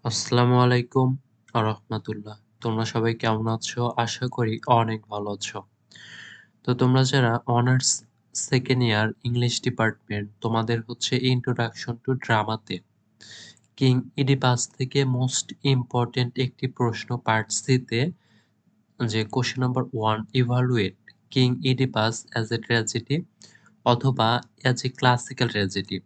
আসসালামু আলাইকুম রাহমাতুল্লাহ। তোমরা সবাই কেমন আছো? আশা করি অনেক ভালো আছো। তো তোমরা যারা honours second year English department তোমাদের হচ্ছে ইন্ট্রোডাকশন টু ড্রামাতে কিং ইডিপাস থেকে মোস্ট ইম্পর্টেন্ট একটি প্রশ্ন পার্ট সি-তে যে question number 1 evaluate king Oedipus as a tragedy অথবা অ্যাজ এ ক্লাসিক্যাল ট্র্যাজেডি।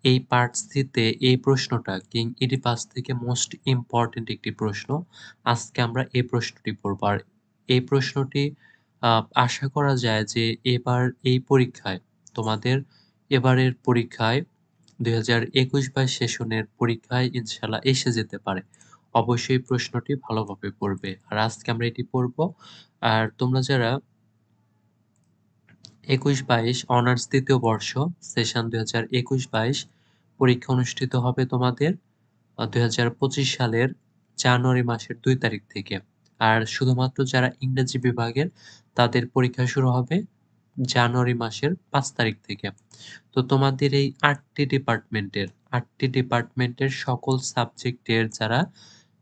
এই পার্ট সি-তে এই প্রশ্নটা কিং ইডিপাস থেকে মোস্ট ইম্পর্টেন্ট একটি প্রশ্ন। আজকে আমরা এই প্রশ্নটি পড়ব। আর এই প্রশ্নটি আশা করা যায় যে এবার এই পরীক্ষায় তোমাদের এবারের পরীক্ষায় 2021-22 সেশনের পরীক্ষায় ইনশাআল্লাহ এসে যেতে পারে। অবশ্যই প্রশ্নটি ভালোভাবে পড়বে। আর আজকে আমরা এটি পড়ব। আর তোমরা যারা 21-22 অনার্স দ্বিতীয় বর্ষ সেশন 2021-22 পরীক্ষা অনুষ্ঠিত হবে তোমাদের 2025 সালের জানুয়ারি মাসের 2 তারিখ থেকে। আর শুধুমাত্র যারা ইংরেজি বিভাগের তাদের পরীক্ষা শুরু হবে জানুয়ারি মাসের 5 তারিখ থেকে। তো তোমাদের এই 8টি ডিপার্টমেন্টের সকল সাবজেক্টের যারা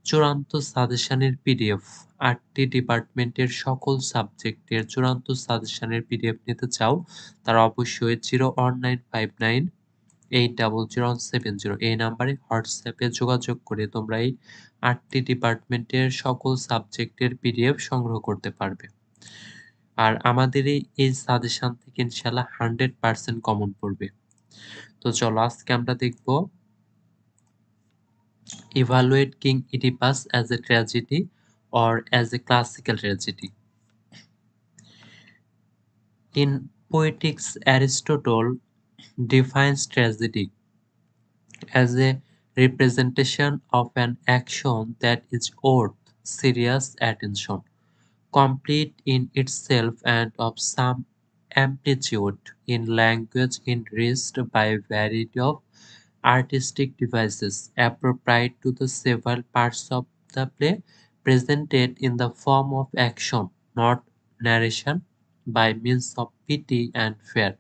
চূড়ান্ত সাজেশনের পিডিএফ 8টি ডিপার্টমেন্টের সকল সাবজেক্টের চূড়ান্ত সাজেশনের পিডিএফ নিতে চাও তারা অবশ্যই 01959800170 এই নাম্বারে হোয়াটসঅ্যাপে যোগাযোগ করে তোমরা এই 8টি ডিপার্টমেন্টের সকল সাবজেক্টের পিডিএফ সংগ্রহ করতে পারবে। আর আমাদের এই সাজেশন থেকে ইনশাআল্লাহ 100% কমন পড়বে। তো চলো আজকে আমরা দেখব evaluate King Oedipus as a tragedy or as a classical tragedy. In poetics, Aristotle defines tragedy as a representation of an action that is worth serious attention, complete in itself and of some amplitude in language enriched by a variety of artistic devices appropriate to the several parts of the play, presented in the form of action, not narration, by means of pity and fear,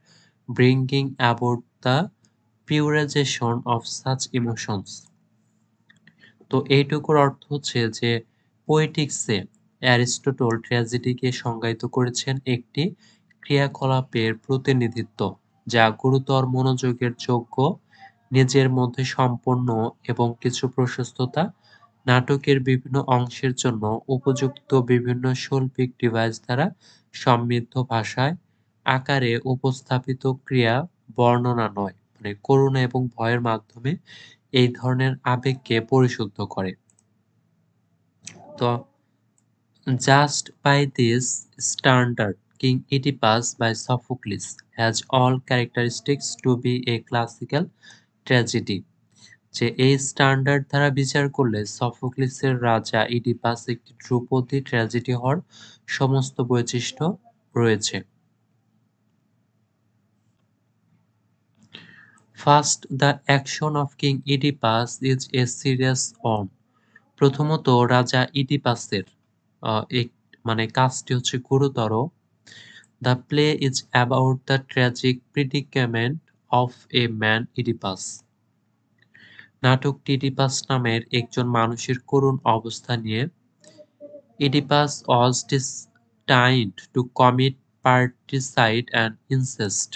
bringing about the purization of such emotions. তো এইটুকুর অর্থ হচ্ছে যে পোয়েটিক্সে Aristotle ট্র্যাজেডিকে সংজ্ঞায়িত করেছেন একটি ক্রিয়াকলাপের প্রতিনিধিত্ব যা গুরুতর মনোযোগের যোগ্য, নিজের মধ্যে সম্পন্ন এবং কিছু প্রশস্ততা, নাটকের বিভিন্ন অংশের জন্য উপযুক্ত বিভিন্ন শৈল্পিক ডিভাইস দ্বারা সমৃদ্ধ ভাষায় আকারে উপস্থাপিত ক্রিয়া বর্ণনা নয়, মানে করুণা এবং ভয়ের মাধ্যমে এই ধরনের আবেগকে পরিশুদ্ধ করে। তো just by this standard king Oedipus by Sophocles has all characteristics to be a classical tragedy. যে এই স্ট্যান্ডার্ড দ্বারা বিচার করলে সফোক্লিসের রাজা ইডিপাস একটি ধ্রুপদী ট্র্যাজেডি হওয়ার সমস্ত বৈশিষ্ট্য রয়েছে। First, the action of king Oedipus is a serious one. প্রথমত রাজা ইডিপাসের মানে কাজটি হচ্ছে গুরুতর। The play is about the tragic predicament of a man Oedipus. নাটকটি ইডিপাস নামের একজন মানুষের করুণ অবস্থা নিয়ে। Oedipus was destined to commit parricide and incest.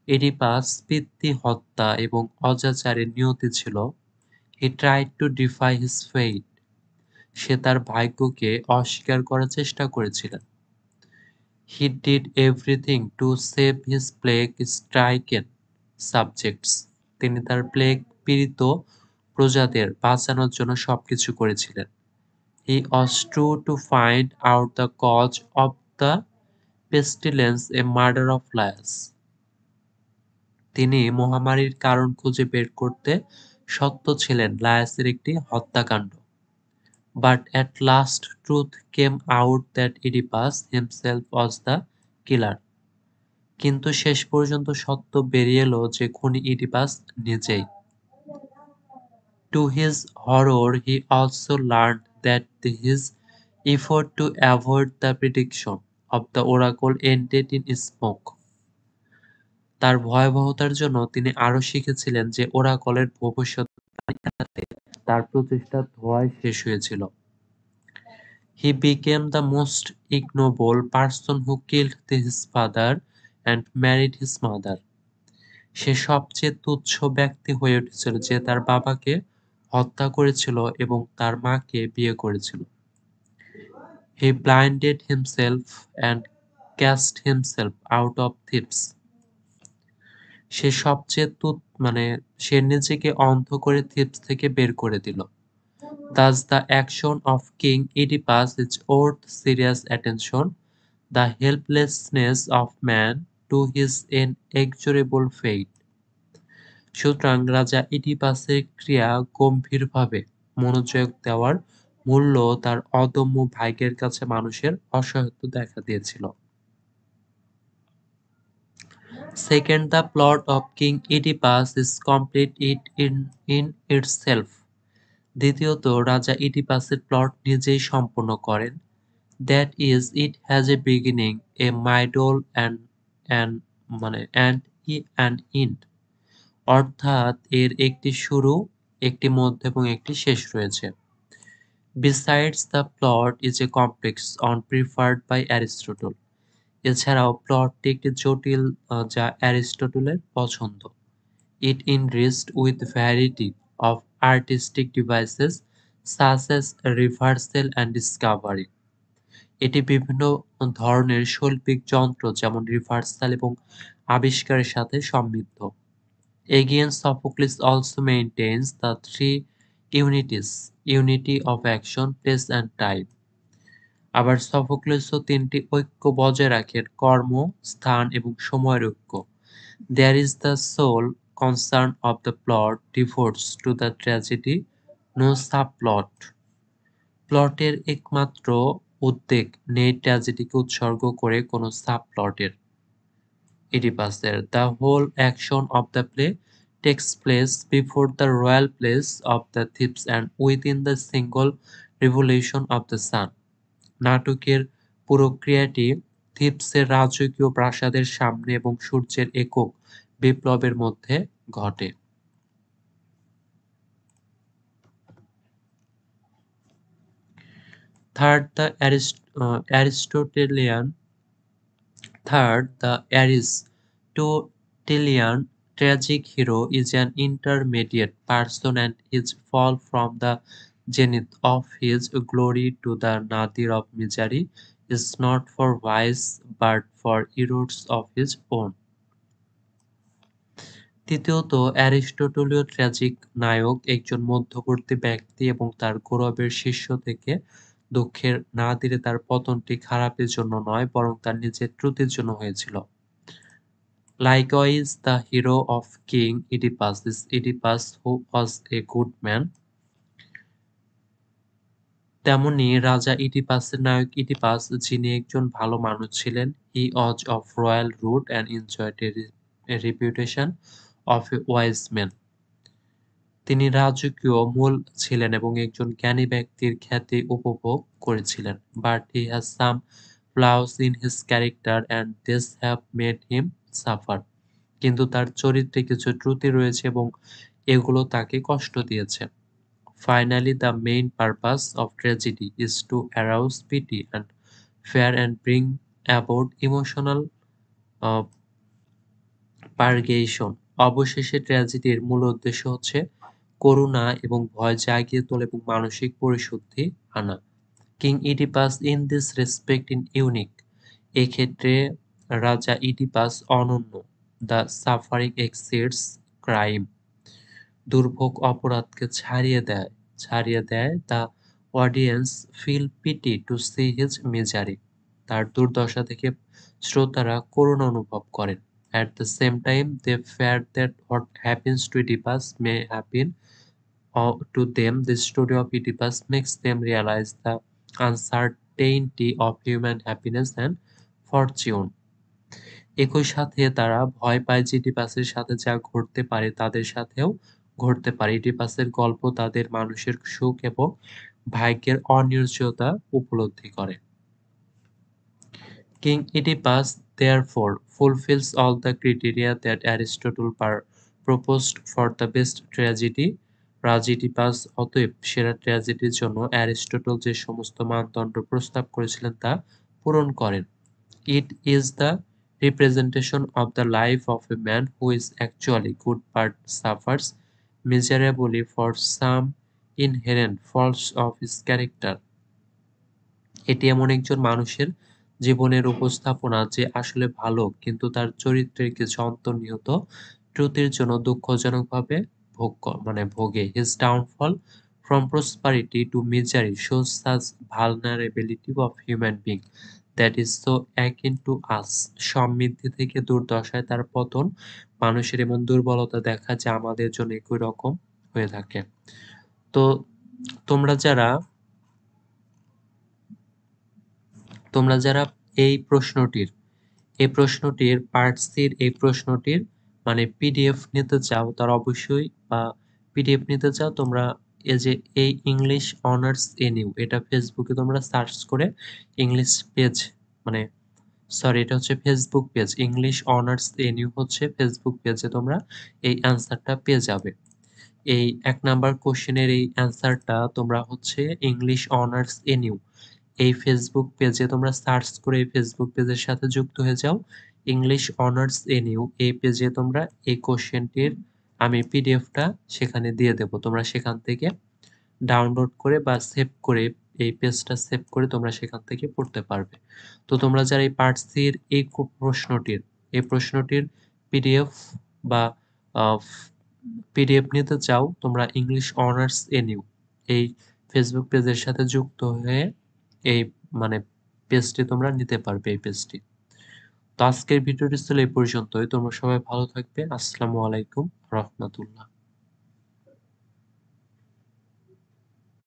Oedipus পিতৃ হত্যা এবং অজাচারে নিয়তি ছিল। He tried to defy his fate. সে তার ভাগ্যকে অস্বীকার করার চেষ্টা করেছিলেন। He did everything to save his plague-stricken subjects. তিনি তার প্লেগ পীড়িত প্রজাদের বাঁচানোর জন্য সবকিছু করেছিলেন। He was true to find out the cause of the pestilence, a murder of liars. তিনি মহামারীর কারণ খুঁজে বের করতে সত্য ছিলেন, লায়াসের একটি হত্যাকাণ্ড। But at last truth came out that Oedipus himself was the killer. কিন্তু শেষ পর্যন্ত সত্য বেরিয়ে এলো যে খুনি ইডিপাস নিজেই। To his horror, he also learned that his effort to avoid the prediction of the oracle ended in smoke. তার ভয়াবহতার জন্য তিনি আরো শিখেছিলেন যে ওরাকলের ভবিষ্যৎবাণী এড়াতে তার প্রচেষ্টা ধোঁয়ায় শেষ হয়েছিল। He became the most ignoble person who killed his father and married his mother. সে সবচেয়ে তুচ্ছ ব্যক্তি হয়ে উঠেছিল যে তার বাবাকে হত্যা করেছিল এবং তার মাকে বিয়ে করেছিল। He blinded himself and cast himself out of Thebes. সে সবচেয়ে মানে সে নিজেকে অন্ধ করে থিবস থেকে বের করে দিল। Thus the action of King Oedipus is worth serious attention, the helplessness of man to his inexorable fate. সুতরাং রাজা ইডিপাসের ক্রিয়া গম্ভীরভাবে মনোযোগ দেওয়ার মূল্য তার অদম্য ভাগ্যের কাছে মানুষের অসহায়ত্ব দেখা দিয়েছিল। Second, the plot of King Oedipus is complete in itself. দ্বিতীয়ত, রাজা ইডিপাসের প্লট নিজেই সম্পন্ন করেন। That is, it has a beginning, a middle and an end. অর্থাৎ এর একটি শুরু, একটি মধ্য এবং একটি শেষ রয়েছে। Besides, the plot is a complex one preferred by Aristotle. এছাড়াও প্লটটি একটি জটিল যা অ্যারিস্টটলের পছন্দ। It enriched with variety of artistic devices such as reversal and discovery. এটি বিভিন্ন ধরনের শৈল্পিক যন্ত্র যেমন রিভার্সাল এবং আবিষ্কারের সাথে সমৃদ্ধ। Again, Sophocles also maintains the three unities: unity of action, place and time. আবার সফোক্লেসও তিনটি ঐক্য বজায় রাখেন: কর্ম, স্থান এবং সময়ের ঐক্য। There is the sole concern of the plot devotes to the tragedy, no subplot. প্লটের একমাত্র উদ্বেগ নেই ট্র্যাজেডিকে উৎসর্গ করে কোনো সাবপ্লটের। ইডিপাসের The whole action of the play takes place before the royal place of the Thebes and within the single revolution of the sun. নাটকের পুরো ক্রিয়াটি থিবসের রাজকীয় প্রাসাদের সামনে এবং সূর্যের একক বিপ্লবের মধ্যে ঘটে। Third, the Aristotelian tragic hero is an intermediate person and his fall from the zenith of his glory to the nadir of misery is not for vice but for errors of his own. তৃতীয়ত, অ্যারিস্টটলীয় tragic নায়ক একজন মধ্যবর্তী ব্যক্তি এবং তার গৌরবের শীর্ষ থেকে দুঃখের নাদিরে তার পতনটি খারাপের জন্য নয় বরং তার নিজের ত্রুটির জন্য হয়েছিল। Likewise, the hero of King Oedipus is Oedipus who was a good man. তেমনি রাজা ইডিপাসের নায়ক ইডিপাস যিনি একজন ভালো মানুষ ছিলেন। He was of royal root and enjoyed a reputation of a wise man. তিনি রাজকীয় মূল ছিলেন এবং একজন জ্ঞানী ব্যক্তির খ্যাতি উপভোগ করেছিলেন। But he has some flaws in his character and these have made him suffer. কিন্তু তার চরিত্রে কিছু ত্রুটি রয়েছে এবং এগুলো তাকে কষ্ট দিয়েছে। Finally, the main purpose of tragedy is to arouse pity and fear and bring about emotional uh, purgation. অবশেষে ট্র্যাজেডির মূল উদ্দেশ্য হচ্ছে করুণা এবং ভয় জাগিয়ে তোলা এবং মানসিক পরিশুদ্ধি আনা। King Oedipus in this respect in unique. এক্ষেত্রে রাজা ইডিপাস অনন্য। The suffering exceeds crime. দুর্ভোগ অপরাধকে ছাড়িয়ে দেয়। The audience feel pity to see his misery. তার দুর্দশা থেকে শ্রোতারা করুণা অনুভব করেন। At the same time, they fear that what happens to Oedipus may happen to them. The story of Oedipus makes them realize the uncertainty of human happiness and fortune. একই সাথে তারা ভয় পায় যে ইডিপাসের সাথে যা ঘটতে পারে তাদের সাথেও ঘটতে পারে। ইডিপাসের গল্প তাদের মানুষের সুখ এবং ভাগ্যের অনিশ্চয়তা উপলব্ধি করে। King Oedipus therefore fulfills all the criteria that Aristotle proposed for the best tragedy. ট্রাজেডিপাস অতএব সেরা ট্র্যাজেডির জন্য অ্যারিস্টটল যে সমস্ত মানদণ্ড প্রস্তাব করেছিলেন তা পূরণ করেন। It is the representation of the life of a man who is actually good but suffers miserably for some inherent faults of his character. এটি এমন একজন মানুষের জীবনের উপস্থাপনা যে আসলে ভালো কিন্তু তার চরিত্রের কিছু অন্তর্নিহিত ত্রুটির জন্য দুঃখজনকভাবে ভোগে। His downfall from prosperity to misery shows such vulnerability of human being that is so akin to us. সমৃদ্ধি থেকে দুর্দশায় তার পতন মানুষের এমন দুর্বলতা দেখা যা আমাদের জন্য একই রকম হয়ে থাকে। তো তোমরা যারা তোমরা যারা এই প্রশ্নটির পার্ট সির এই প্রশ্নটির মানে পিডিএফ নিতে চাও তারা অবশ্যই পিডিএফ নিতে চাও তোমরা এই যে এই ইংলিশ অনার্স এনিউ এটা ফেসবুকে তোমরা সার্চ করে ইংলিশ পেজ মানে সরি এটা হচ্ছে ফেসবুক পেজ ইংলিশ অনার্স এনিউ হচ্ছে ফেসবুক পেজে তোমরা এই অ্যান্সারটা পেয়ে যাবে। এই ১ নাম্বার কোশ্চেনের এই অ্যান্সারটা তোমরা হচ্ছে ইংলিশ অনার্স এনিউ এই ফেসবুক পেজে তোমরা সার্চ করে এই ফেসবুক পেজের সাথে যুক্ত হয়ে যাও। ইংলিশ অনার্স এনিউ এই পেজে তোমরা এই কোশ্চেনটির আমি পিডিএফটা সেখানে দিয়ে দেব। তোমরা সেখান থেকে ডাউনলোড করে বা সেভ করে এই পেজটা সেভ করে তোমরা সেখান থেকে পড়তে পারবে। তো তোমরা যারা এই পার্ট সি এর এই প্রশ্নটির পিডিএফ বা পিডিএফ নিতে চাও তোমরা ইংলিশ অনার্স এনিউ এই ফেসবুক পেজের সাথে যুক্ত হয়ে এই মানে পেজটি তোমরা নিতে পারবে এই পেজটি। তো আজকের ভিডিওটি ছিল এই পর্যন্তই। তোমরা সবাই ভালো থাকবে। আসসালামু আলাইকুম রাহমাতুল্লাহ।